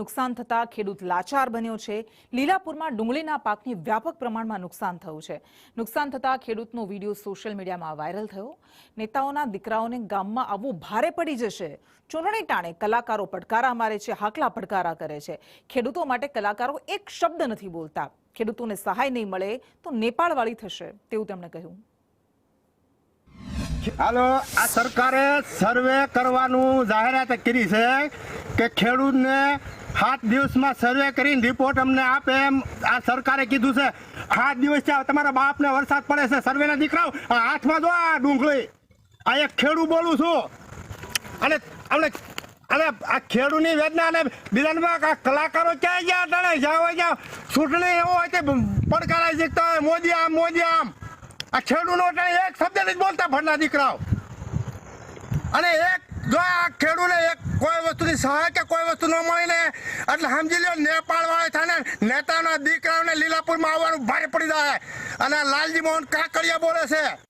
નુકસાન થતા ખેડૂત લાચાર બન્યો છે। લીલાપુરમાં ડુંગળીના પાકને વ્યાપક પ્રમાણમાં નુકસાન થયું છે। નુકસાન થતા ખેડૂતનો વિડીયો સોશિયલ મીડિયામાં વાયરલ થયો। નેતાઓના દીકરાઓને ગામમાં આવવું ભારે પડી જશે। ચૂંટણી ટાણે કલાકારો પડકારા મારે છે, હાકલા પડકારા કરે છે। ખેડૂતો માટે કલાકારો એક શબ્દ નથી બોલતા। ખેડૂતોને સહાય નહીં મળે તો નેપાળ વાળી થશે તેવું તેમણે કહ્યું। હાલો, આ સરકારે સર્વે કરવાનું જાહેરાત કરી છે કે ખેડૂતને 7 દિવસમાં સર્વે કરીને રિપોર્ટ અમને આપે એમ આ સરકારે કીધું છે। 7 દિવસ છે, તમારા બાપને વરસાદ પડે છે, સર્વેના દીકરાઓ આ હાથમાં જો આ ડુંગળી, આ એક ખેડૂત બોલું છું અને આ ખેડૂતની વેદના અને બીજામાં આ કલાકારો ક્યાં ગયા તણે જાવ જાવ ચૂંટણી એવો હોય કે પડકારા શીખતા હોય મોદી આમ આ ખેડૂતનો એક શબ્દ નથી બોલતા ભરના દીકરાઓ। અને એક જો આ ખેડૂતને એક કોઈ વસ્તુની સહાય કે કોઈ વસ્તુ ન મળે ને એટલે સમજી લો નેપાળ વાળા થાય ને નેતાના દીકરાઓને લીલાપુરમાં આવવાનું ભારે પડી જાય। અને લાલજી મોહન કાકડિયા બોલે છે।